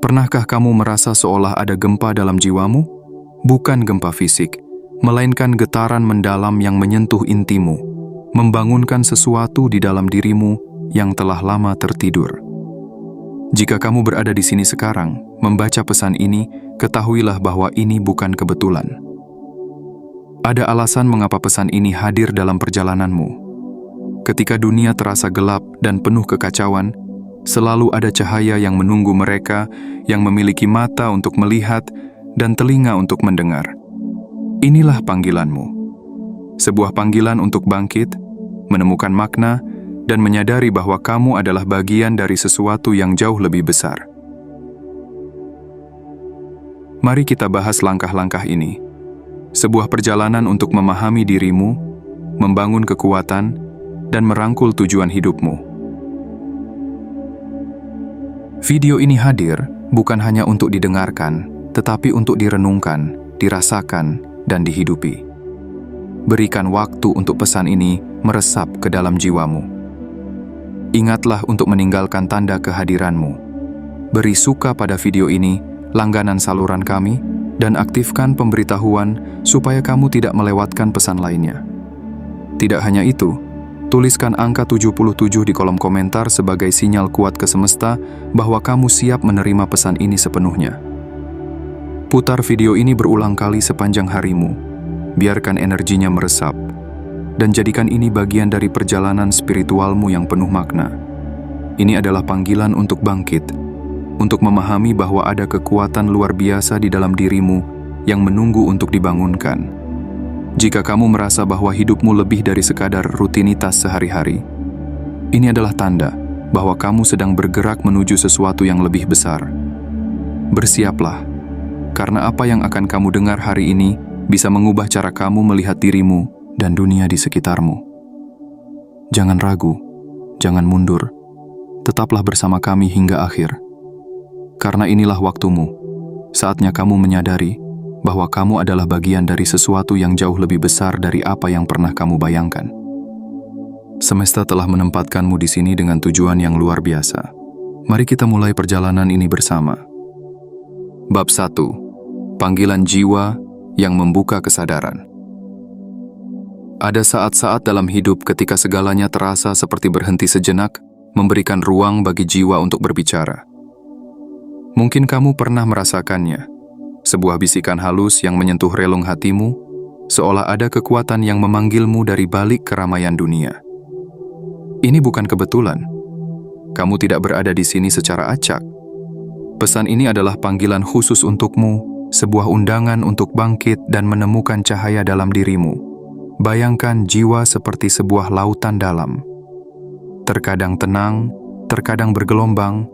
Pernahkah kamu merasa seolah ada gempa dalam jiwamu? Bukan gempa fisik, melainkan getaran mendalam yang menyentuh intimu, membangunkan sesuatu di dalam dirimu yang telah lama tertidur. Jika kamu berada di sini sekarang, membaca pesan ini, ketahuilah bahwa ini bukan kebetulan. Ada alasan mengapa pesan ini hadir dalam perjalananmu. Ketika dunia terasa gelap dan penuh kekacauan, selalu ada cahaya yang menunggu mereka yang memiliki mata untuk melihat dan telinga untuk mendengar. Inilah panggilanmu. Sebuah panggilan untuk bangkit, menemukan makna, dan menyadari bahwa kamu adalah bagian dari sesuatu yang jauh lebih besar. Mari kita bahas langkah-langkah ini. Sebuah perjalanan untuk memahami dirimu, membangun kekuatan, dan merangkul tujuan hidupmu. Video ini hadir bukan hanya untuk didengarkan, tetapi untuk direnungkan, dirasakan, dan dihidupi. Berikan waktu untuk pesan ini meresap ke dalam jiwamu. Ingatlah untuk meninggalkan tanda kehadiranmu. Beri suka pada video ini, langganan saluran kami, dan aktifkan pemberitahuan supaya kamu tidak melewatkan pesan lainnya. Tidak hanya itu, tuliskan angka 77 di kolom komentar sebagai sinyal kuat ke semesta bahwa kamu siap menerima pesan ini sepenuhnya. Putar video ini berulang kali sepanjang harimu. Biarkan energinya meresap. Dan jadikan ini bagian dari perjalanan spiritualmu yang penuh makna. Ini adalah panggilan untuk bangkit, untuk memahami bahwa ada kekuatan luar biasa di dalam dirimu yang menunggu untuk dibangunkan. Jika kamu merasa bahwa hidupmu lebih dari sekadar rutinitas sehari-hari, ini adalah tanda bahwa kamu sedang bergerak menuju sesuatu yang lebih besar. Bersiaplah, karena apa yang akan kamu dengar hari ini bisa mengubah cara kamu melihat dirimu dan dunia di sekitarmu. Jangan ragu, jangan mundur, tetaplah bersama kami hingga akhir. Karena inilah waktumu, saatnya kamu menyadari bahwa kamu adalah bagian dari sesuatu yang jauh lebih besar dari apa yang pernah kamu bayangkan. Semesta telah menempatkanmu di sini dengan tujuan yang luar biasa. Mari kita mulai perjalanan ini bersama. Bab 1. Panggilan jiwa yang membuka kesadaran. Ada saat-saat dalam hidup ketika segalanya terasa seperti berhenti sejenak, memberikan ruang bagi jiwa untuk berbicara. Mungkin kamu pernah merasakannya. Sebuah bisikan halus yang menyentuh relung hatimu, seolah ada kekuatan yang memanggilmu dari balik keramaian dunia. Ini bukan kebetulan. Kamu tidak berada di sini secara acak. Pesan ini adalah panggilan khusus untukmu, sebuah undangan untuk bangkit dan menemukan cahaya dalam dirimu. Bayangkan jiwa seperti sebuah lautan dalam. Terkadang tenang, terkadang bergelombang,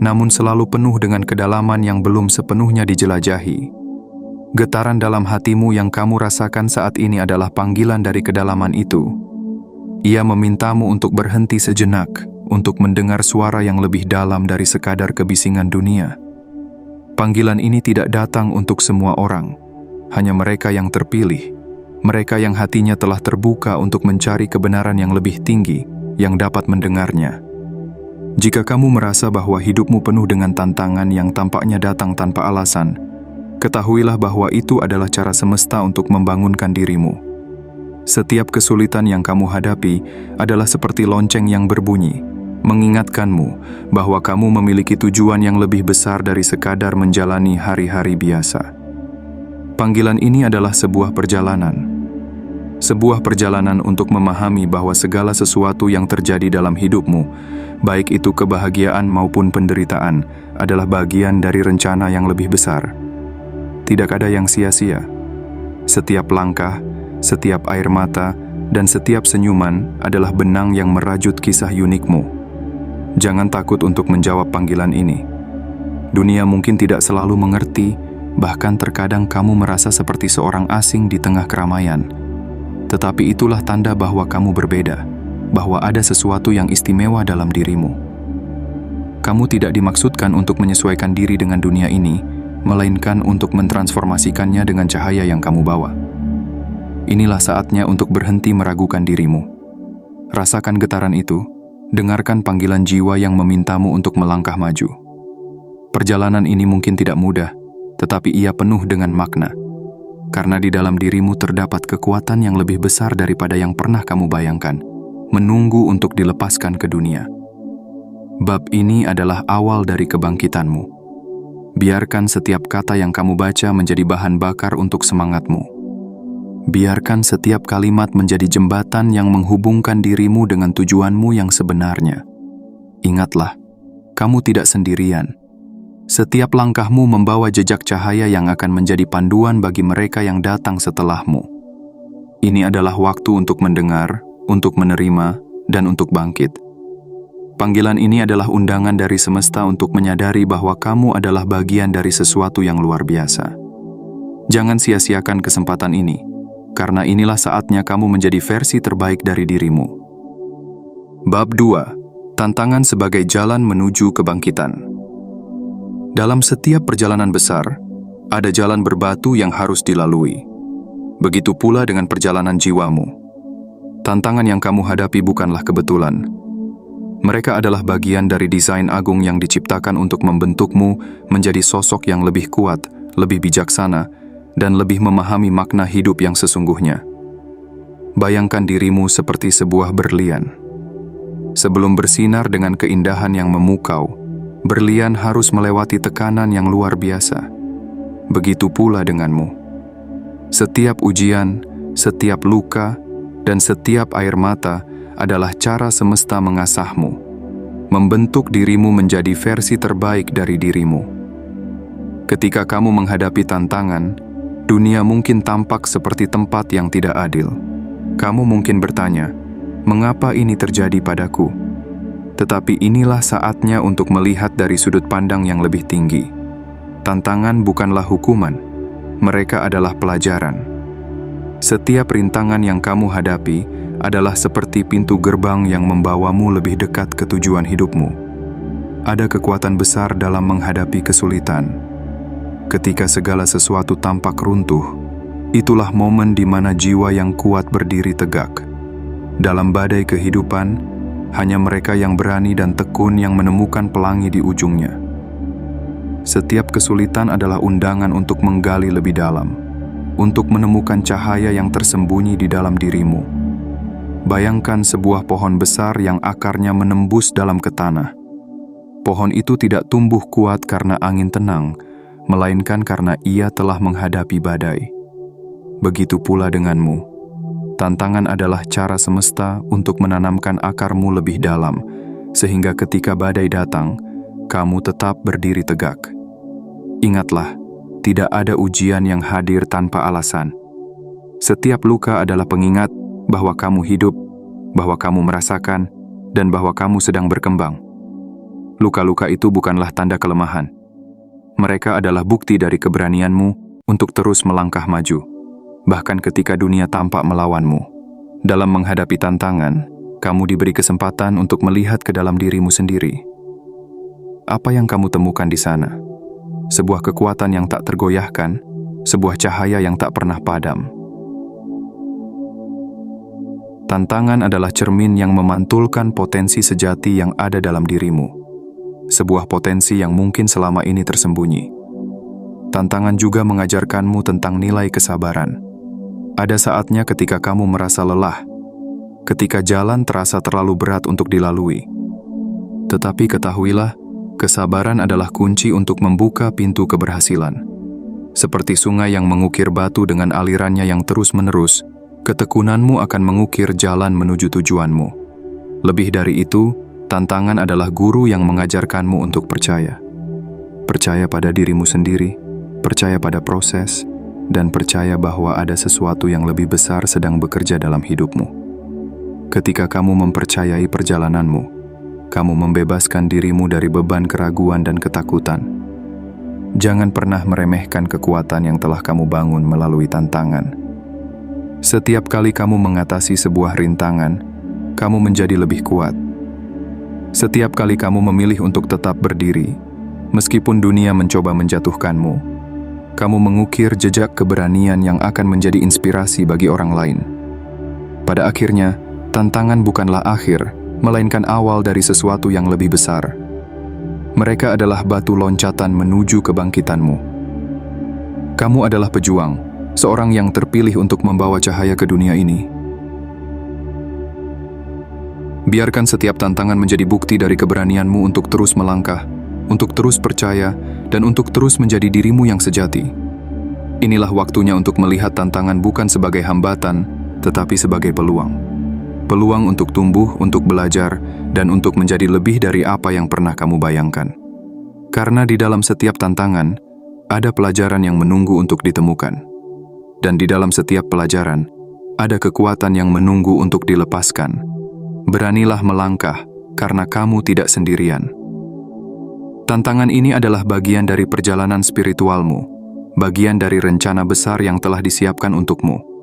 namun selalu penuh dengan kedalaman yang belum sepenuhnya dijelajahi. Getaran dalam hatimu yang kamu rasakan saat ini adalah panggilan dari kedalaman itu. Ia memintamu untuk berhenti sejenak, untuk mendengar suara yang lebih dalam dari sekadar kebisingan dunia. Panggilan ini tidak datang untuk semua orang, hanya mereka yang terpilih, mereka yang hatinya telah terbuka untuk mencari kebenaran yang lebih tinggi, yang dapat mendengarnya. Jika kamu merasa bahwa hidupmu penuh dengan tantangan yang tampaknya datang tanpa alasan, ketahuilah bahwa itu adalah cara semesta untuk membangunkan dirimu. Setiap kesulitan yang kamu hadapi adalah seperti lonceng yang berbunyi, mengingatkanmu bahwa kamu memiliki tujuan yang lebih besar dari sekadar menjalani hari-hari biasa. Panggilan ini adalah sebuah perjalanan. Sebuah perjalanan untuk memahami bahwa segala sesuatu yang terjadi dalam hidupmu, baik itu kebahagiaan maupun penderitaan, adalah bagian dari rencana yang lebih besar. Tidak ada yang sia-sia. Setiap langkah, setiap air mata, dan setiap senyuman adalah benang yang merajut kisah unikmu. Jangan takut untuk menjawab panggilan ini. Dunia mungkin tidak selalu mengerti, bahkan terkadang kamu merasa seperti seorang asing di tengah keramaian. Tetapi itulah tanda bahwa kamu berbeda, bahwa ada sesuatu yang istimewa dalam dirimu. Kamu tidak dimaksudkan untuk menyesuaikan diri dengan dunia ini, melainkan untuk mentransformasikannya dengan cahaya yang kamu bawa. Inilah saatnya untuk berhenti meragukan dirimu. Rasakan getaran itu, dengarkan panggilan jiwa yang memintamu untuk melangkah maju. Perjalanan ini mungkin tidak mudah, tetapi ia penuh dengan makna. Karena di dalam dirimu terdapat kekuatan yang lebih besar daripada yang pernah kamu bayangkan, menunggu untuk dilepaskan ke dunia. Bab ini adalah awal dari kebangkitanmu. Biarkan setiap kata yang kamu baca menjadi bahan bakar untuk semangatmu. Biarkan setiap kalimat menjadi jembatan yang menghubungkan dirimu dengan tujuanmu yang sebenarnya. Ingatlah, kamu tidak sendirian. Setiap langkahmu membawa jejak cahaya yang akan menjadi panduan bagi mereka yang datang setelahmu. Ini adalah waktu untuk mendengar, untuk menerima, dan untuk bangkit. Panggilan ini adalah undangan dari semesta untuk menyadari bahwa kamu adalah bagian dari sesuatu yang luar biasa. Jangan sia-siakan kesempatan ini, karena inilah saatnya kamu menjadi versi terbaik dari dirimu. Bab 2. Tantangan sebagai jalan menuju kebangkitan. Dalam setiap perjalanan besar, ada jalan berbatu yang harus dilalui. Begitu pula dengan perjalanan jiwamu. Tantangan yang kamu hadapi bukanlah kebetulan. Mereka adalah bagian dari desain agung yang diciptakan untuk membentukmu menjadi sosok yang lebih kuat, lebih bijaksana, dan lebih memahami makna hidup yang sesungguhnya. Bayangkan dirimu seperti sebuah berlian. Sebelum bersinar dengan keindahan yang memukau, berlian harus melewati tekanan yang luar biasa. Begitu pula denganmu. Setiap ujian, setiap luka, dan setiap air mata adalah cara semesta mengasahmu, membentuk dirimu menjadi versi terbaik dari dirimu. Ketika kamu menghadapi tantangan, dunia mungkin tampak seperti tempat yang tidak adil. Kamu mungkin bertanya, "Mengapa ini terjadi padaku?" Tetapi inilah saatnya untuk melihat dari sudut pandang yang lebih tinggi. Tantangan bukanlah hukuman, mereka adalah pelajaran. Setiap rintangan yang kamu hadapi adalah seperti pintu gerbang yang membawamu lebih dekat ke tujuan hidupmu. Ada kekuatan besar dalam menghadapi kesulitan. Ketika segala sesuatu tampak runtuh, itulah momen di mana jiwa yang kuat berdiri tegak. Dalam badai kehidupan, hanya mereka yang berani dan tekun yang menemukan pelangi di ujungnya. Setiap kesulitan adalah undangan untuk menggali lebih dalam, untuk menemukan cahaya yang tersembunyi di dalam dirimu. Bayangkan sebuah pohon besar yang akarnya menembus dalam ke tanah. Pohon itu tidak tumbuh kuat karena angin tenang, melainkan karena ia telah menghadapi badai. Begitu pula denganmu. Tantangan adalah cara semesta untuk menanamkan akarmu lebih dalam, sehingga ketika badai datang, kamu tetap berdiri tegak. Ingatlah, tidak ada ujian yang hadir tanpa alasan. Setiap luka adalah pengingat bahwa kamu hidup, bahwa kamu merasakan, dan bahwa kamu sedang berkembang. Luka-luka itu bukanlah tanda kelemahan. Mereka adalah bukti dari keberanianmu untuk terus melangkah maju. Bahkan ketika dunia tampak melawanmu. Dalam menghadapi tantangan, kamu diberi kesempatan untuk melihat ke dalam dirimu sendiri. Apa yang kamu temukan di sana? Sebuah kekuatan yang tak tergoyahkan, sebuah cahaya yang tak pernah padam. Tantangan adalah cermin yang memantulkan potensi sejati yang ada dalam dirimu. Sebuah potensi yang mungkin selama ini tersembunyi. Tantangan juga mengajarkanmu tentang nilai kesabaran. Ada saatnya ketika kamu merasa lelah, ketika jalan terasa terlalu berat untuk dilalui. Tetapi ketahuilah, kesabaran adalah kunci untuk membuka pintu keberhasilan. Seperti sungai yang mengukir batu dengan alirannya yang terus-menerus, ketekunanmu akan mengukir jalan menuju tujuanmu. Lebih dari itu, tantangan adalah guru yang mengajarkanmu untuk percaya. Percaya pada dirimu sendiri, percaya pada proses, dan percaya bahwa ada sesuatu yang lebih besar sedang bekerja dalam hidupmu. Ketika kamu mempercayai perjalananmu, kamu membebaskan dirimu dari beban keraguan dan ketakutan. Jangan pernah meremehkan kekuatan yang telah kamu bangun melalui tantangan. Setiap kali kamu mengatasi sebuah rintangan, kamu menjadi lebih kuat. Setiap kali kamu memilih untuk tetap berdiri, meskipun dunia mencoba menjatuhkanmu, kamu mengukir jejak keberanian yang akan menjadi inspirasi bagi orang lain. Pada akhirnya, tantangan bukanlah akhir, melainkan awal dari sesuatu yang lebih besar. Mereka adalah batu loncatan menuju kebangkitanmu. Kamu adalah pejuang, seorang yang terpilih untuk membawa cahaya ke dunia ini. Biarkan setiap tantangan menjadi bukti dari keberanianmu untuk terus melangkah, untuk terus percaya, dan untuk terus menjadi dirimu yang sejati. Inilah waktunya untuk melihat tantangan bukan sebagai hambatan, tetapi sebagai peluang. Peluang untuk tumbuh, untuk belajar, dan untuk menjadi lebih dari apa yang pernah kamu bayangkan. Karena di dalam setiap tantangan, ada pelajaran yang menunggu untuk ditemukan. Dan di dalam setiap pelajaran, ada kekuatan yang menunggu untuk dilepaskan. Beranilah melangkah, karena kamu tidak sendirian. Tantangan ini adalah bagian dari perjalanan spiritualmu, bagian dari rencana besar yang telah disiapkan untukmu.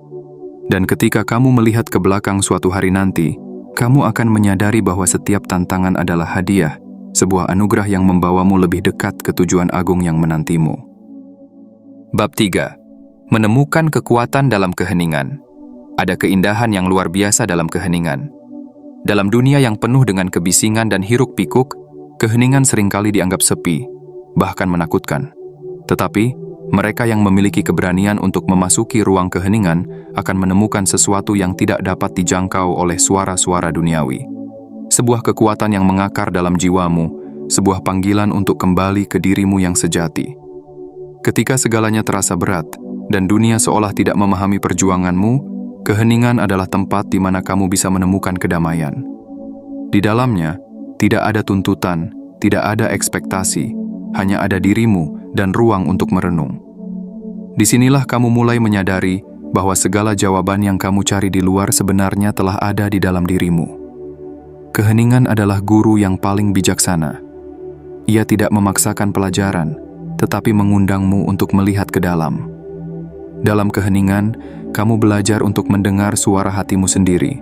Dan ketika kamu melihat ke belakang suatu hari nanti, kamu akan menyadari bahwa setiap tantangan adalah hadiah, sebuah anugerah yang membawamu lebih dekat ke tujuan agung yang menantimu. Bab 3. Menemukan kekuatan dalam keheningan. Ada keindahan yang luar biasa dalam keheningan. Dalam dunia yang penuh dengan kebisingan dan hiruk-pikuk, keheningan seringkali dianggap sepi, bahkan menakutkan. Tetapi, mereka yang memiliki keberanian untuk memasuki ruang keheningan akan menemukan sesuatu yang tidak dapat dijangkau oleh suara-suara duniawi. Sebuah kekuatan yang mengakar dalam jiwamu, sebuah panggilan untuk kembali ke dirimu yang sejati. Ketika segalanya terasa berat, dan dunia seolah tidak memahami perjuanganmu, keheningan adalah tempat di mana kamu bisa menemukan kedamaian. Di dalamnya, tidak ada tuntutan, tidak ada ekspektasi, hanya ada dirimu dan ruang untuk merenung. Disinilah kamu mulai menyadari bahwa segala jawaban yang kamu cari di luar sebenarnya telah ada di dalam dirimu. Keheningan adalah guru yang paling bijaksana. Ia tidak memaksakan pelajaran, tetapi mengundangmu untuk melihat ke dalam. Dalam keheningan, kamu belajar untuk mendengar suara hatimu sendiri,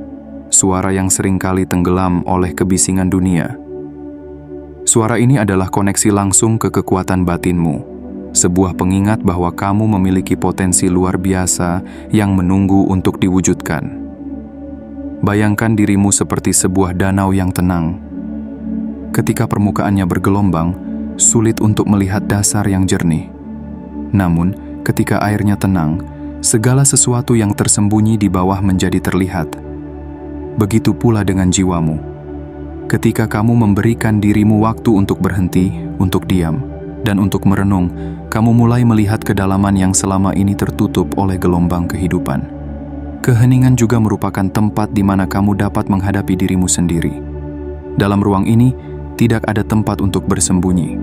suara yang seringkali tenggelam oleh kebisingan dunia. Suara ini adalah koneksi langsung ke kekuatan batinmu, sebuah pengingat bahwa kamu memiliki potensi luar biasa yang menunggu untuk diwujudkan. Bayangkan dirimu seperti sebuah danau yang tenang. Ketika permukaannya bergelombang, sulit untuk melihat dasar yang jernih. Namun, ketika airnya tenang, segala sesuatu yang tersembunyi di bawah menjadi terlihat. Begitu pula dengan jiwamu. Ketika kamu memberikan dirimu waktu untuk berhenti, untuk diam, dan untuk merenung, kamu mulai melihat kedalaman yang selama ini tertutup oleh gelombang kehidupan. Keheningan juga merupakan tempat di mana kamu dapat menghadapi dirimu sendiri. Dalam ruang ini, tidak ada tempat untuk bersembunyi.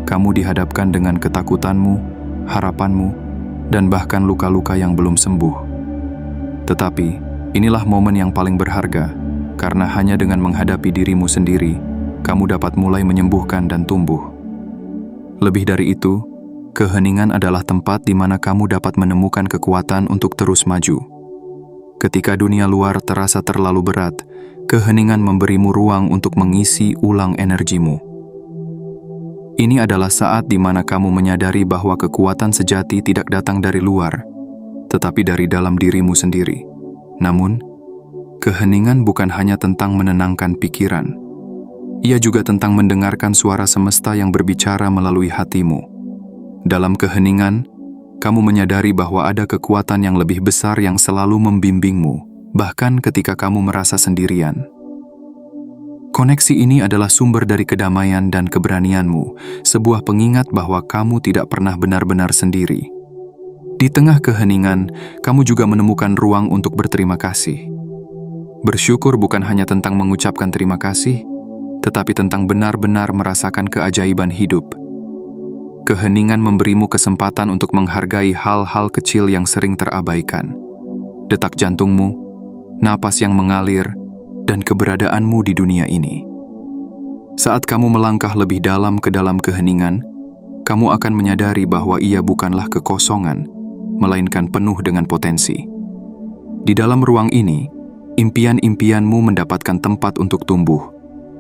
Kamu dihadapkan dengan ketakutanmu, harapanmu, dan bahkan luka-luka yang belum sembuh. Tetapi, inilah momen yang paling berharga, karena hanya dengan menghadapi dirimu sendiri, kamu dapat mulai menyembuhkan dan tumbuh. Lebih dari itu, keheningan adalah tempat di mana kamu dapat menemukan kekuatan untuk terus maju. Ketika dunia luar terasa terlalu berat, keheningan memberimu ruang untuk mengisi ulang energimu. Ini adalah saat di mana kamu menyadari bahwa kekuatan sejati tidak datang dari luar, tetapi dari dalam dirimu sendiri. Namun, keheningan bukan hanya tentang menenangkan pikiran. Ia juga tentang mendengarkan suara semesta yang berbicara melalui hatimu. Dalam keheningan, kamu menyadari bahwa ada kekuatan yang lebih besar yang selalu membimbingmu, bahkan ketika kamu merasa sendirian. Koneksi ini adalah sumber dari kedamaian dan keberanianmu, sebuah pengingat bahwa kamu tidak pernah benar-benar sendiri. Di tengah keheningan, kamu juga menemukan ruang untuk berterima kasih. Bersyukur bukan hanya tentang mengucapkan terima kasih, tetapi tentang benar-benar merasakan keajaiban hidup. Keheningan memberimu kesempatan untuk menghargai hal-hal kecil yang sering terabaikan. Detak jantungmu, napas yang mengalir, dan keberadaanmu di dunia ini. Saat kamu melangkah lebih dalam ke dalam keheningan, kamu akan menyadari bahwa ia bukanlah kekosongan, melainkan penuh dengan potensi. Di dalam ruang ini, impian-impianmu mendapatkan tempat untuk tumbuh.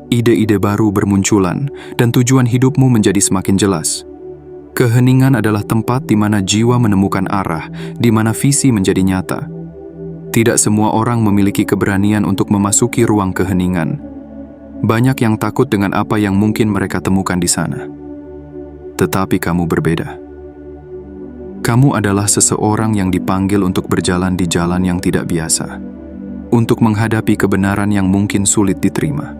Ide-ide baru bermunculan, dan tujuan hidupmu menjadi semakin jelas. Keheningan adalah tempat di mana jiwa menemukan arah, di mana visi menjadi nyata. Tidak semua orang memiliki keberanian untuk memasuki ruang keheningan. Banyak yang takut dengan apa yang mungkin mereka temukan di sana. Tetapi kamu berbeda. Kamu adalah seseorang yang dipanggil untuk berjalan di jalan yang tidak biasa, untuk menghadapi kebenaran yang mungkin sulit diterima.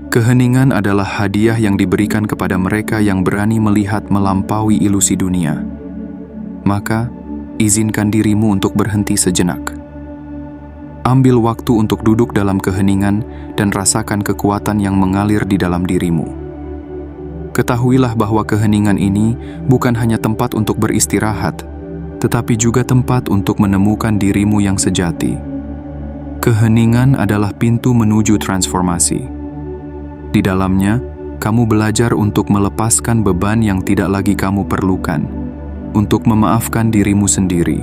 Keheningan adalah hadiah yang diberikan kepada mereka yang berani melihat melampaui ilusi dunia. Maka, izinkan dirimu untuk berhenti sejenak. Ambil waktu untuk duduk dalam keheningan dan rasakan kekuatan yang mengalir di dalam dirimu. Ketahuilah bahwa keheningan ini bukan hanya tempat untuk beristirahat, tetapi juga tempat untuk menemukan dirimu yang sejati. Keheningan adalah pintu menuju transformasi. Di dalamnya, kamu belajar untuk melepaskan beban yang tidak lagi kamu perlukan, untuk memaafkan dirimu sendiri,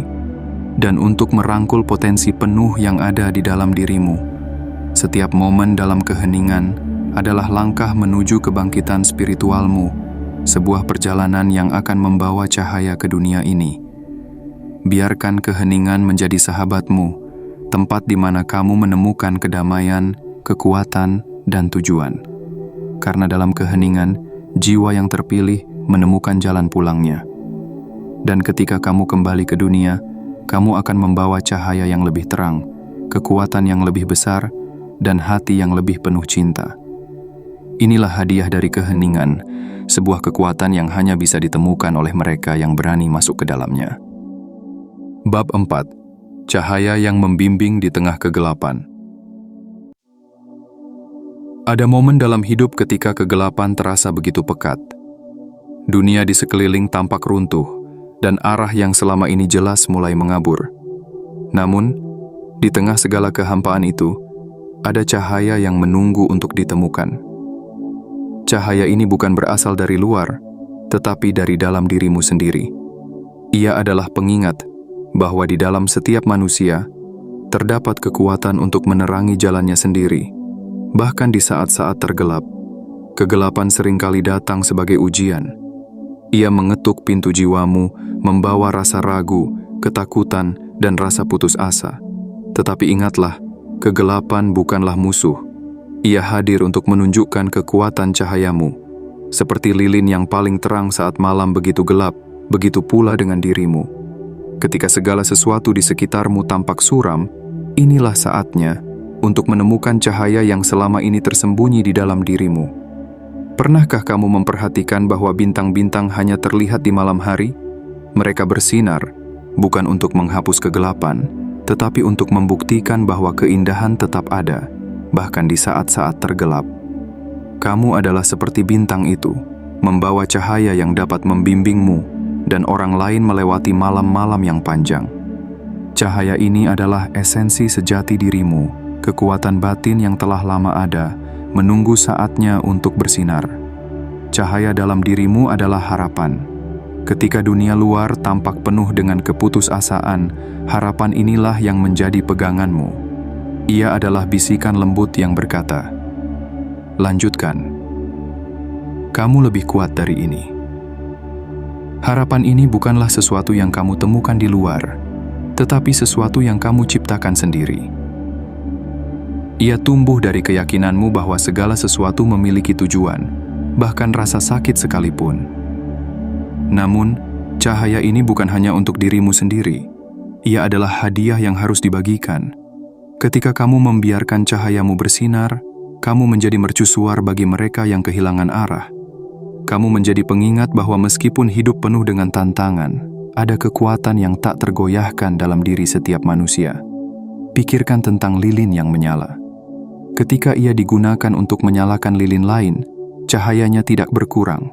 dan untuk merangkul potensi penuh yang ada di dalam dirimu. Setiap momen dalam keheningan adalah langkah menuju kebangkitan spiritualmu, sebuah perjalanan yang akan membawa cahaya ke dunia ini. Biarkan keheningan menjadi sahabatmu, tempat di mana kamu menemukan kedamaian, kekuatan, dan tujuan. Karena dalam keheningan, jiwa yang terpilih menemukan jalan pulangnya. Dan ketika kamu kembali ke dunia, kamu akan membawa cahaya yang lebih terang, kekuatan yang lebih besar, dan hati yang lebih penuh cinta. Inilah hadiah dari keheningan, sebuah kekuatan yang hanya bisa ditemukan oleh mereka yang berani masuk ke dalamnya. Bab 4. Cahaya yang membimbing di tengah kegelapan. Ada momen dalam hidup ketika kegelapan terasa begitu pekat. Dunia di sekeliling tampak runtuh, dan arah yang selama ini jelas mulai mengabur. Namun, di tengah segala kehampaan itu, ada cahaya yang menunggu untuk ditemukan. Cahaya ini bukan berasal dari luar, tetapi dari dalam dirimu sendiri. Ia adalah pengingat bahwa di dalam setiap manusia terdapat kekuatan untuk menerangi jalannya sendiri. Bahkan di saat-saat tergelap, kegelapan seringkali datang sebagai ujian. Ia mengetuk pintu jiwamu, membawa rasa ragu, ketakutan, dan rasa putus asa. Tetapi ingatlah, kegelapan bukanlah musuh. Ia hadir untuk menunjukkan kekuatan cahayamu. Seperti lilin yang paling terang saat malam begitu gelap, begitu pula dengan dirimu. Ketika segala sesuatu di sekitarmu tampak suram, inilah saatnya untuk menemukan cahaya yang selama ini tersembunyi di dalam dirimu. Pernahkah kamu memperhatikan bahwa bintang-bintang hanya terlihat di malam hari? Mereka bersinar, bukan untuk menghapus kegelapan, tetapi untuk membuktikan bahwa keindahan tetap ada, bahkan di saat-saat tergelap. Kamu adalah seperti bintang itu, membawa cahaya yang dapat membimbingmu, dan orang lain melewati malam-malam yang panjang. Cahaya ini adalah esensi sejati dirimu, kekuatan batin yang telah lama ada, menunggu saatnya untuk bersinar. Cahaya dalam dirimu adalah harapan. Ketika dunia luar tampak penuh dengan keputusasaan, harapan inilah yang menjadi peganganmu. Ia adalah bisikan lembut yang berkata, "Lanjutkan. Kamu lebih kuat dari ini." Harapan ini bukanlah sesuatu yang kamu temukan di luar, tetapi sesuatu yang kamu ciptakan sendiri. Ia tumbuh dari keyakinanmu bahwa segala sesuatu memiliki tujuan, bahkan rasa sakit sekalipun. Namun, cahaya ini bukan hanya untuk dirimu sendiri. Ia adalah hadiah yang harus dibagikan. Ketika kamu membiarkan cahayamu bersinar, kamu menjadi mercusuar bagi mereka yang kehilangan arah. Kamu menjadi pengingat bahwa meskipun hidup penuh dengan tantangan, ada kekuatan yang tak tergoyahkan dalam diri setiap manusia. Pikirkan tentang lilin yang menyala. Ketika ia digunakan untuk menyalakan lilin lain, cahayanya tidak berkurang.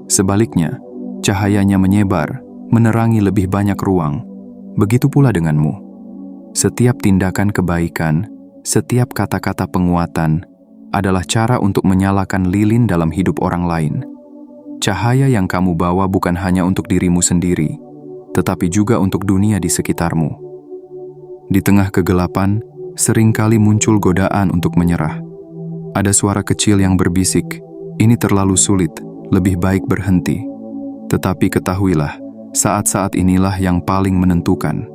Sebaliknya, cahayanya menyebar, menerangi lebih banyak ruang. Begitu pula denganmu. Setiap tindakan kebaikan, setiap kata-kata penguatan, adalah cara untuk menyalakan lilin dalam hidup orang lain. Cahaya yang kamu bawa bukan hanya untuk dirimu sendiri, tetapi juga untuk dunia di sekitarmu. Di tengah kegelapan, seringkali muncul godaan untuk menyerah. Ada suara kecil yang berbisik, "Ini terlalu sulit, lebih baik berhenti." Tetapi ketahuilah, saat-saat inilah yang paling menentukan.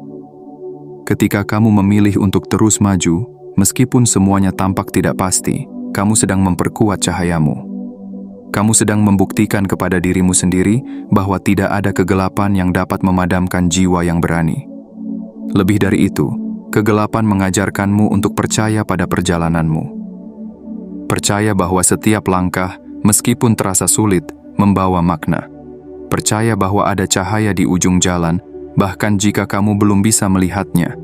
Ketika kamu memilih untuk terus maju, meskipun semuanya tampak tidak pasti, kamu sedang memperkuat cahayamu. Kamu sedang membuktikan kepada dirimu sendiri bahwa tidak ada kegelapan yang dapat memadamkan jiwa yang berani. Lebih dari itu, kegelapan mengajarkanmu untuk percaya pada perjalananmu. Percaya bahwa setiap langkah, meskipun terasa sulit, membawa makna. Percaya bahwa ada cahaya di ujung jalan, bahkan jika kamu belum bisa melihatnya.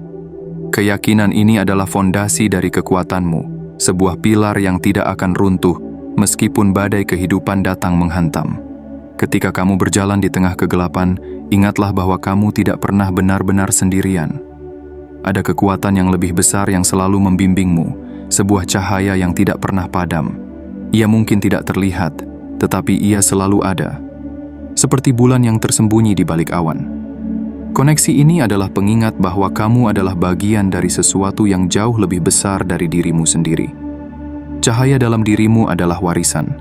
Keyakinan ini adalah fondasi dari kekuatanmu, sebuah pilar yang tidak akan runtuh meskipun badai kehidupan datang menghantam. Ketika kamu berjalan di tengah kegelapan, ingatlah bahwa kamu tidak pernah benar-benar sendirian. Ada kekuatan yang lebih besar yang selalu membimbingmu, sebuah cahaya yang tidak pernah padam. Ia mungkin tidak terlihat, tetapi ia selalu ada. Seperti bulan yang tersembunyi di balik awan. Koneksi ini adalah pengingat bahwa kamu adalah bagian dari sesuatu yang jauh lebih besar dari dirimu sendiri. Cahaya dalam dirimu adalah warisan.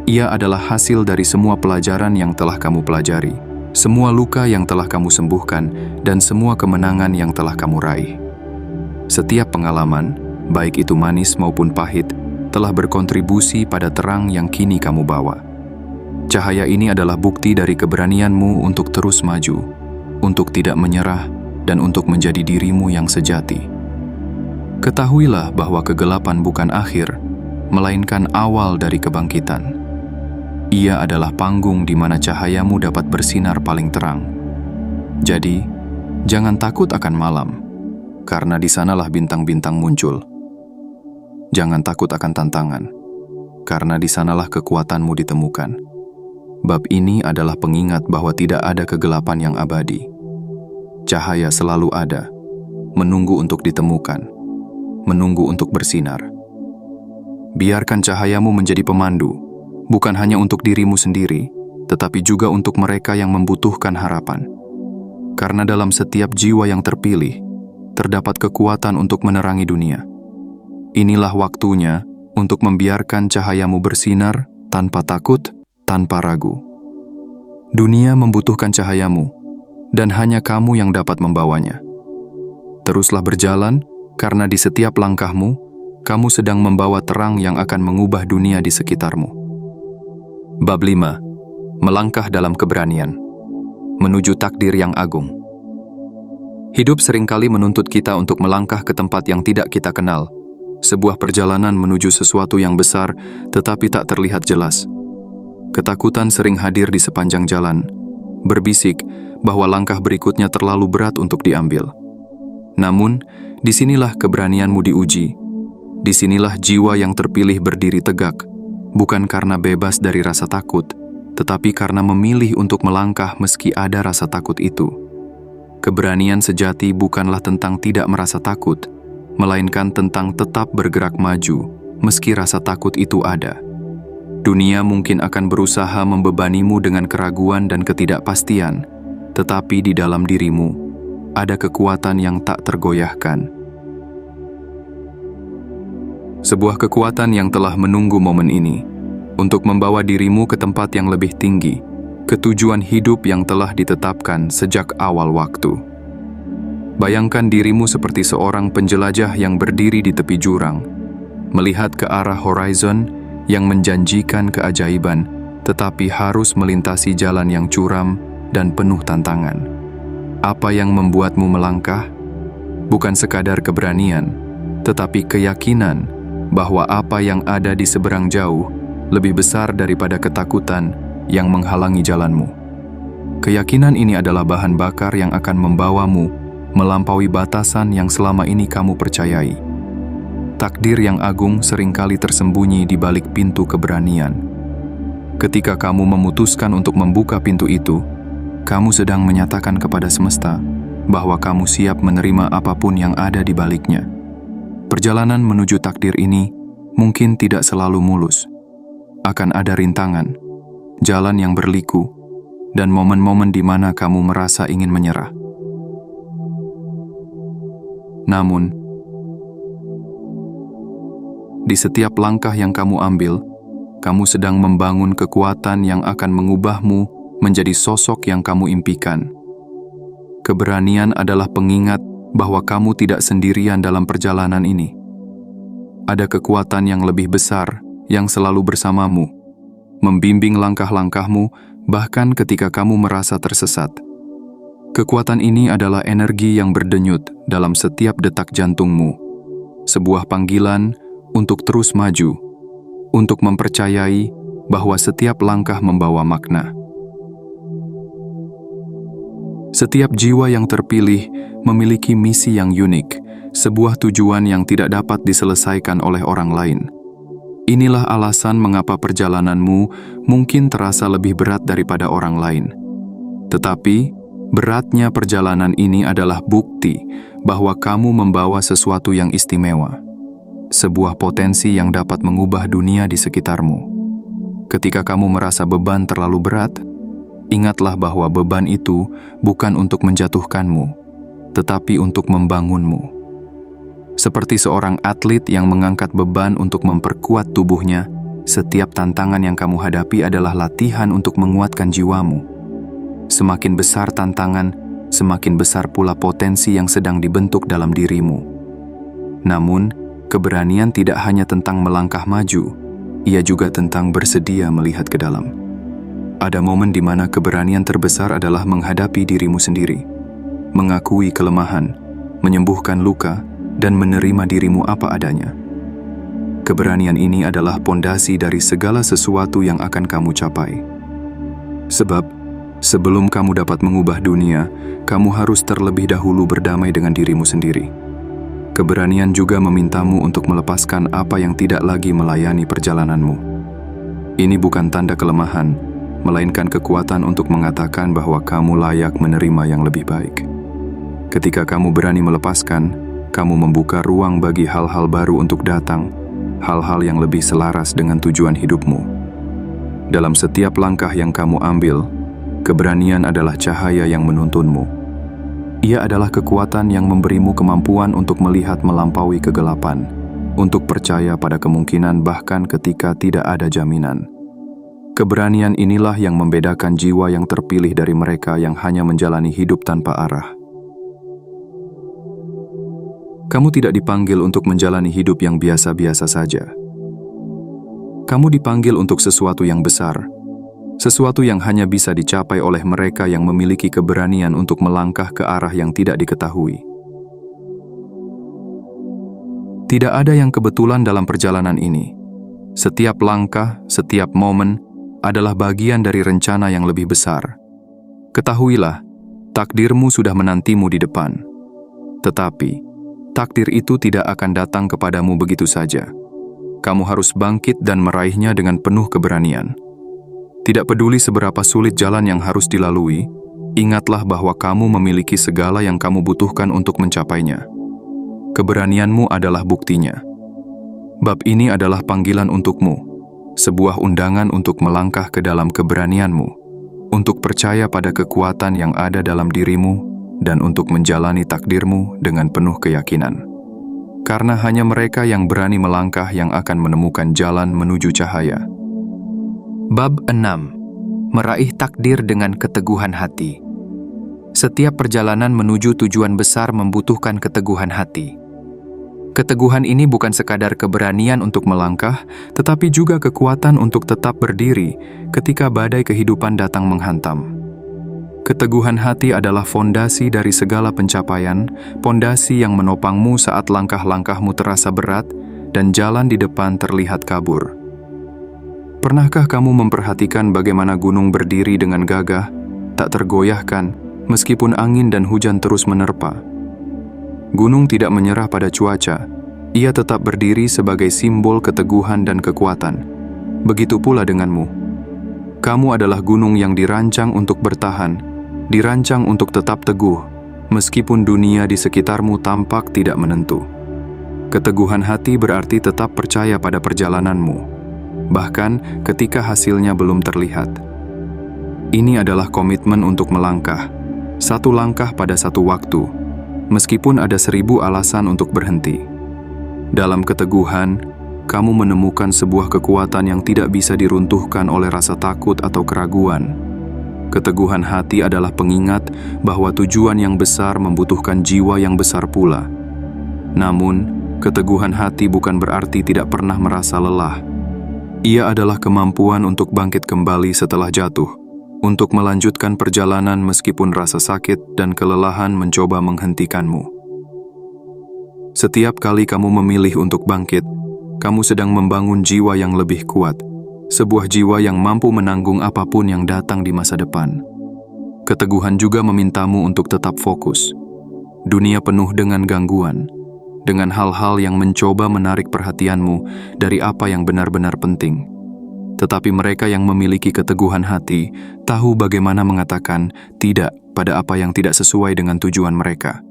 Ia adalah hasil dari semua pelajaran yang telah kamu pelajari, semua luka yang telah kamu sembuhkan, dan semua kemenangan yang telah kamu raih. Setiap pengalaman, baik itu manis maupun pahit, telah berkontribusi pada terang yang kini kamu bawa. Cahaya ini adalah bukti dari keberanianmu untuk terus maju, untuk tidak menyerah, dan untuk menjadi dirimu yang sejati. Ketahuilah bahwa kegelapan bukan akhir, melainkan awal dari kebangkitan. Ia adalah panggung di mana cahayamu dapat bersinar paling terang. Jadi, jangan takut akan malam, karena di sanalah bintang-bintang muncul. Jangan takut akan tantangan, karena di sanalah kekuatanmu ditemukan. Bab ini adalah pengingat bahwa tidak ada kegelapan yang abadi. Cahaya selalu ada, menunggu untuk ditemukan, menunggu untuk bersinar. Biarkan cahayamu menjadi pemandu, bukan hanya untuk dirimu sendiri, tetapi juga untuk mereka yang membutuhkan harapan. Karena dalam setiap jiwa yang terpilih, terdapat kekuatan untuk menerangi dunia. Inilah waktunya untuk membiarkan cahayamu bersinar tanpa takut, tanpa ragu. Dunia membutuhkan cahayamu, dan hanya kamu yang dapat membawanya. Teruslah berjalan, karena di setiap langkahmu, kamu sedang membawa terang yang akan mengubah dunia di sekitarmu. Bab 5. Melangkah dalam keberanian. Menuju takdir yang agung. Hidup seringkali menuntut kita untuk melangkah ke tempat yang tidak kita kenal. Sebuah perjalanan menuju sesuatu yang besar, tetapi tak terlihat jelas. Ketakutan sering hadir di sepanjang jalan, berbisik bahwa langkah berikutnya terlalu berat untuk diambil. Namun, disinilah keberanianmu diuji. Disinilah jiwa yang terpilih berdiri tegak, bukan karena bebas dari rasa takut, tetapi karena memilih untuk melangkah meski ada rasa takut itu. Keberanian sejati bukanlah tentang tidak merasa takut, melainkan tentang tetap bergerak maju, meski rasa takut itu ada. Dunia mungkin akan berusaha membebanimu dengan keraguan dan ketidakpastian, tetapi di dalam dirimu, ada kekuatan yang tak tergoyahkan. Sebuah kekuatan yang telah menunggu momen ini untuk membawa dirimu ke tempat yang lebih tinggi, ke tujuan hidup yang telah ditetapkan sejak awal waktu. Bayangkan dirimu seperti seorang penjelajah yang berdiri di tepi jurang, melihat ke arah horizon yang menjanjikan keajaiban, tetapi harus melintasi jalan yang curam dan penuh tantangan. Apa yang membuatmu melangkah? Bukan sekadar keberanian, tetapi keyakinan bahwa apa yang ada di seberang jauh lebih besar daripada ketakutan yang menghalangi jalanmu. Keyakinan ini adalah bahan bakar yang akan membawamu melampaui batasan yang selama ini kamu percayai. Takdir yang agung seringkali tersembunyi di balik pintu keberanian. Ketika kamu memutuskan untuk membuka pintu itu, kamu sedang menyatakan kepada semesta bahwa kamu siap menerima apapun yang ada di baliknya. Perjalanan menuju takdir ini mungkin tidak selalu mulus. Akan ada rintangan, jalan yang berliku, dan momen-momen di mana kamu merasa ingin menyerah. Namun, di setiap langkah yang kamu ambil, kamu sedang membangun kekuatan yang akan mengubahmu menjadi sosok yang kamu impikan. Keberanian adalah pengingat bahwa kamu tidak sendirian dalam perjalanan ini. Ada kekuatan yang lebih besar yang selalu bersamamu, membimbing langkah-langkahmu bahkan ketika kamu merasa tersesat. Kekuatan ini adalah energi yang berdenyut dalam setiap detak jantungmu, sebuah panggilan untuk terus maju, untuk mempercayai bahwa setiap langkah membawa makna. Setiap jiwa yang terpilih memiliki misi yang unik, sebuah tujuan yang tidak dapat diselesaikan oleh orang lain. Inilah alasan mengapa perjalananmu mungkin terasa lebih berat daripada orang lain. Tetapi, beratnya perjalanan ini adalah bukti bahwa kamu membawa sesuatu yang istimewa, sebuah potensi yang dapat mengubah dunia di sekitarmu. Ketika kamu merasa beban terlalu berat, ingatlah bahwa beban itu bukan untuk menjatuhkanmu, tetapi untuk membangunmu. Seperti seorang atlet yang mengangkat beban untuk memperkuat tubuhnya, setiap tantangan yang kamu hadapi adalah latihan untuk menguatkan jiwamu. Semakin besar tantangan, semakin besar pula potensi yang sedang dibentuk dalam dirimu. Namun, keberanian tidak hanya tentang melangkah maju, ia juga tentang bersedia melihat ke dalam. Ada momen di mana keberanian terbesar adalah menghadapi dirimu sendiri, mengakui kelemahan, menyembuhkan luka, dan menerima dirimu apa adanya. Keberanian ini adalah pondasi dari segala sesuatu yang akan kamu capai. Sebab, sebelum kamu dapat mengubah dunia, kamu harus terlebih dahulu berdamai dengan dirimu sendiri. Keberanian juga memintamu untuk melepaskan apa yang tidak lagi melayani perjalananmu. Ini bukan tanda kelemahan, melainkan kekuatan untuk mengatakan bahwa kamu layak menerima yang lebih baik. Ketika kamu berani melepaskan, kamu membuka ruang bagi hal-hal baru untuk datang, hal-hal yang lebih selaras dengan tujuan hidupmu. Dalam setiap langkah yang kamu ambil, keberanian adalah cahaya yang menuntunmu. Ia adalah kekuatan yang memberimu kemampuan untuk melihat melampaui kegelapan, untuk percaya pada kemungkinan bahkan ketika tidak ada jaminan. Keberanian inilah yang membedakan jiwa yang terpilih dari mereka yang hanya menjalani hidup tanpa arah. Kamu tidak dipanggil untuk menjalani hidup yang biasa-biasa saja. Kamu dipanggil untuk sesuatu yang besar, sesuatu yang hanya bisa dicapai oleh mereka yang memiliki keberanian untuk melangkah ke arah yang tidak diketahui. Tidak ada yang kebetulan dalam perjalanan ini. Setiap langkah, setiap momen adalah bagian dari rencana yang lebih besar. Ketahuilah, takdirmu sudah menantimu di depan. Tetapi, takdir itu tidak akan datang kepadamu begitu saja. Kamu harus bangkit dan meraihnya dengan penuh keberanian. Tidak peduli seberapa sulit jalan yang harus dilalui, ingatlah bahwa kamu memiliki segala yang kamu butuhkan untuk mencapainya. Keberanianmu adalah buktinya. Bab ini adalah panggilan untukmu, sebuah undangan untuk melangkah ke dalam keberanianmu, untuk percaya pada kekuatan yang ada dalam dirimu, dan untuk menjalani takdirmu dengan penuh keyakinan. Karena hanya mereka yang berani melangkah yang akan menemukan jalan menuju cahaya. Bab 6. Meraih takdir dengan keteguhan hati. Setiap perjalanan menuju tujuan besar membutuhkan keteguhan hati. Keteguhan ini bukan sekadar keberanian untuk melangkah, tetapi juga kekuatan untuk tetap berdiri ketika badai kehidupan datang menghantam. Keteguhan hati adalah fondasi dari segala pencapaian, fondasi yang menopangmu saat langkah-langkahmu terasa berat dan jalan di depan terlihat kabur. Pernahkah kamu memperhatikan bagaimana gunung berdiri dengan gagah, tak tergoyahkan, meskipun angin dan hujan terus menerpa? Gunung tidak menyerah pada cuaca, ia tetap berdiri sebagai simbol keteguhan dan kekuatan. Begitu pula denganmu. Kamu adalah gunung yang dirancang untuk bertahan, dirancang untuk tetap teguh, meskipun dunia di sekitarmu tampak tidak menentu. Keteguhan hati berarti tetap percaya pada perjalananmu, bahkan ketika hasilnya belum terlihat. Ini adalah komitmen untuk melangkah, satu langkah pada satu waktu, meskipun ada 1000 alasan untuk berhenti. Dalam keteguhan, kamu menemukan sebuah kekuatan yang tidak bisa diruntuhkan oleh rasa takut atau keraguan. Keteguhan hati adalah pengingat bahwa tujuan yang besar membutuhkan jiwa yang besar pula. Namun, Keteguhan hati bukan berarti tidak pernah merasa lelah. Ia adalah kemampuan untuk bangkit kembali setelah jatuh, untuk melanjutkan perjalanan meskipun rasa sakit dan kelelahan mencoba menghentikanmu. Setiap kali kamu memilih untuk bangkit, kamu sedang membangun jiwa yang lebih kuat, sebuah jiwa yang mampu menanggung apapun yang datang di masa depan. Keteguhan juga memintamu untuk tetap fokus. Dunia penuh dengan gangguan, dengan hal-hal yang mencoba menarik perhatianmu dari apa yang benar-benar penting. Tetapi mereka yang memiliki keteguhan hati tahu bagaimana mengatakan tidak pada apa yang tidak sesuai dengan tujuan mereka.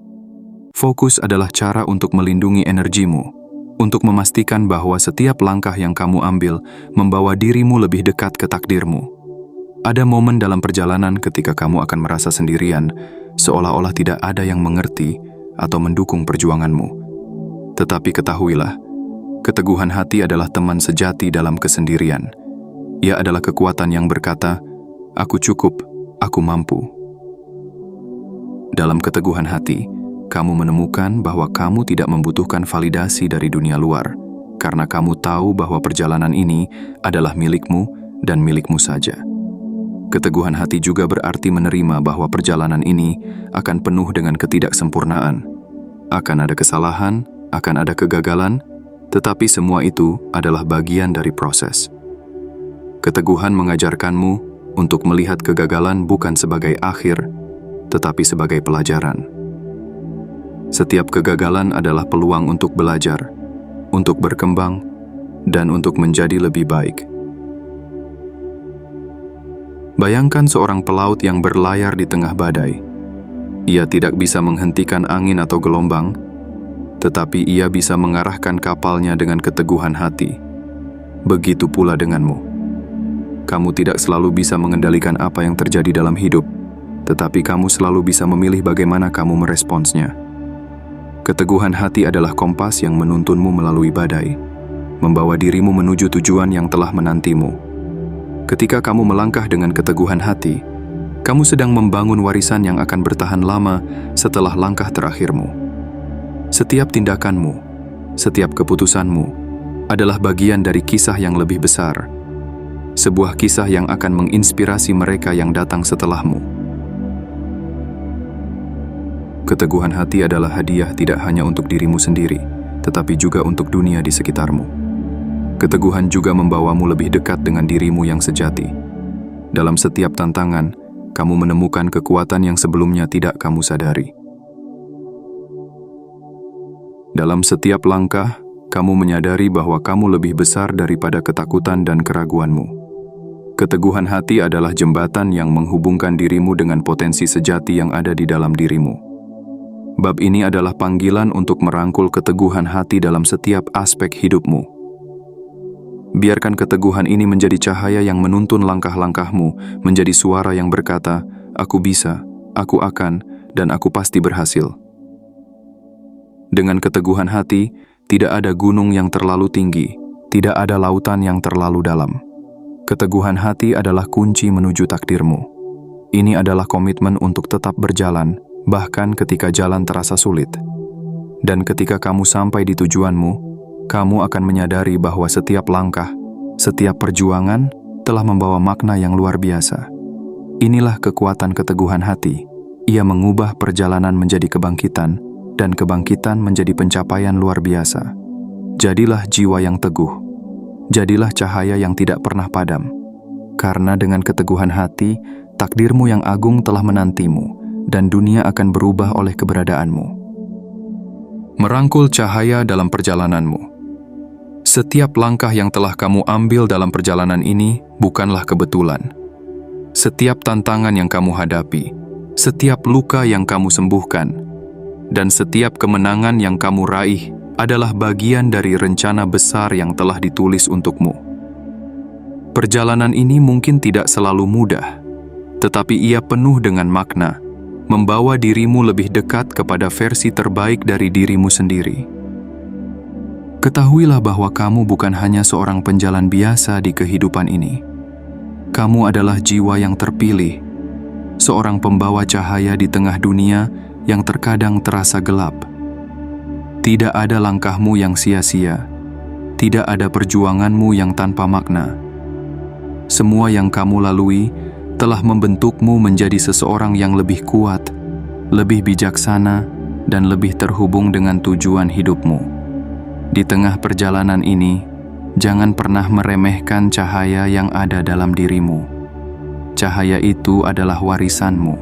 Fokus adalah cara untuk melindungi energimu, untuk memastikan bahwa setiap langkah yang kamu ambil membawa dirimu lebih dekat ke takdirmu. Ada momen dalam perjalanan ketika kamu akan merasa sendirian, seolah-olah tidak ada yang mengerti atau mendukung perjuanganmu. Tetapi ketahuilah, keteguhan hati adalah teman sejati dalam kesendirian. Ia adalah kekuatan yang berkata, "Aku cukup, aku mampu." Dalam keteguhan hati, kamu menemukan bahwa kamu tidak membutuhkan validasi dari dunia luar, karena kamu tahu bahwa perjalanan ini adalah milikmu dan milikmu saja. Keteguhan hati juga berarti menerima bahwa perjalanan ini akan penuh dengan ketidaksempurnaan. Akan ada kesalahan, akan ada kegagalan, tetapi semua itu adalah bagian dari proses. Keteguhan mengajarkanmu untuk melihat kegagalan bukan sebagai akhir, tetapi sebagai pelajaran. Setiap kegagalan adalah peluang untuk belajar, untuk berkembang, dan untuk menjadi lebih baik. Bayangkan seorang pelaut yang berlayar di tengah badai. Ia tidak bisa menghentikan angin atau gelombang, tetapi ia bisa mengarahkan kapalnya dengan keteguhan hati. Begitu pula denganmu. Kamu tidak selalu bisa mengendalikan apa yang terjadi dalam hidup, tetapi kamu selalu bisa memilih bagaimana kamu meresponsnya. Keteguhan hati adalah kompas yang menuntunmu melalui badai, membawa dirimu menuju tujuan yang telah menantimu. Ketika kamu melangkah dengan keteguhan hati, kamu sedang membangun warisan yang akan bertahan lama setelah langkah terakhirmu. Setiap tindakanmu, setiap keputusanmu adalah bagian dari kisah yang lebih besar. Sebuah kisah yang akan menginspirasi mereka yang datang setelahmu. Keteguhan hati adalah hadiah tidak hanya untuk dirimu sendiri, tetapi juga untuk dunia di sekitarmu. Keteguhan juga membawamu lebih dekat dengan dirimu yang sejati. Dalam setiap tantangan, kamu menemukan kekuatan yang sebelumnya tidak kamu sadari. Dalam setiap langkah, kamu menyadari bahwa kamu lebih besar daripada ketakutan dan keraguanmu. Keteguhan hati adalah jembatan yang menghubungkan dirimu dengan potensi sejati yang ada di dalam dirimu. Bab ini adalah panggilan untuk merangkul keteguhan hati dalam setiap aspek hidupmu. Biarkan keteguhan ini menjadi cahaya yang menuntun langkah-langkahmu, menjadi suara yang berkata, "Aku bisa, aku akan, dan aku pasti berhasil." Dengan keteguhan hati, tidak ada gunung yang terlalu tinggi, tidak ada lautan yang terlalu dalam. Keteguhan hati adalah kunci menuju takdirmu. Ini adalah komitmen untuk tetap berjalan, bahkan ketika jalan terasa sulit. Dan ketika kamu sampai di tujuanmu, kamu akan menyadari bahwa setiap langkah, setiap perjuangan telah membawa makna yang luar biasa. Inilah kekuatan keteguhan hati. Ia mengubah perjalanan menjadi kebangkitan, dan kebangkitan menjadi pencapaian luar biasa. Jadilah jiwa yang teguh. Jadilah cahaya yang tidak pernah padam. Karena dengan keteguhan hati, takdirmu yang agung telah menantimu, dan dunia akan berubah oleh keberadaanmu. Merangkul cahaya dalam perjalananmu. Setiap langkah yang telah kamu ambil dalam perjalanan ini bukanlah kebetulan. Setiap tantangan yang kamu hadapi, setiap luka yang kamu sembuhkan, dan setiap kemenangan yang kamu raih adalah bagian dari rencana besar yang telah ditulis untukmu. Perjalanan ini mungkin tidak selalu mudah, tetapi ia penuh dengan makna, membawa dirimu lebih dekat kepada versi terbaik dari dirimu sendiri. Ketahuilah bahwa kamu bukan hanya seorang penjalan biasa di kehidupan ini. Kamu adalah jiwa yang terpilih, seorang pembawa cahaya di tengah dunia yang terkadang terasa gelap. Tidak ada langkahmu yang sia-sia. Tidak ada perjuanganmu yang tanpa makna. Semua yang kamu lalui telah membentukmu menjadi seseorang yang lebih kuat, lebih bijaksana, dan lebih terhubung dengan tujuan hidupmu. Di tengah perjalanan ini, jangan pernah meremehkan cahaya yang ada dalam dirimu. Cahaya itu adalah warisanmu,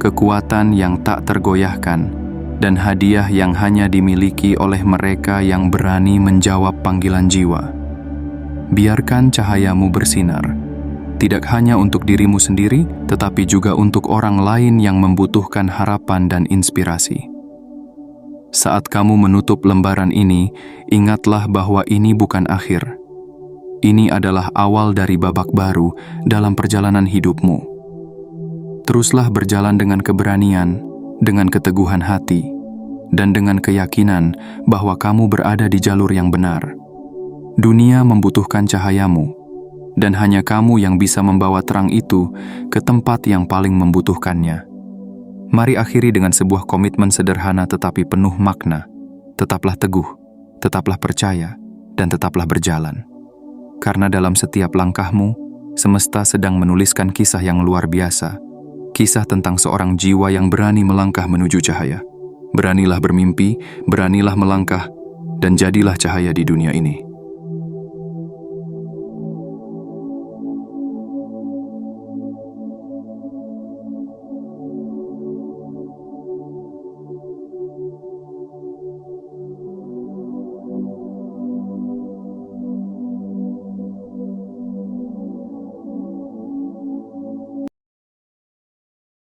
kekuatan yang tak tergoyahkan, dan hadiah yang hanya dimiliki oleh mereka yang berani menjawab panggilan jiwa. Biarkan cahayamu bersinar, tidak hanya untuk dirimu sendiri, tetapi juga untuk orang lain yang membutuhkan harapan dan inspirasi. Saat kamu menutup lembaran ini, ingatlah bahwa ini bukan akhir. Ini adalah awal dari babak baru dalam perjalanan hidupmu. Teruslah berjalan dengan keberanian, dengan keteguhan hati, dan dengan keyakinan bahwa kamu berada di jalur yang benar. Dunia membutuhkan cahayamu, dan hanya kamu yang bisa membawa terang itu ke tempat yang paling membutuhkannya. Mari akhiri dengan sebuah komitmen sederhana tetapi penuh makna. Tetaplah teguh, tetaplah percaya, dan tetaplah berjalan. Karena dalam setiap langkahmu, semesta sedang menuliskan kisah yang luar biasa. Kisah tentang seorang jiwa yang berani melangkah menuju cahaya. Beranilah bermimpi, beranilah melangkah, dan jadilah cahaya di dunia ini.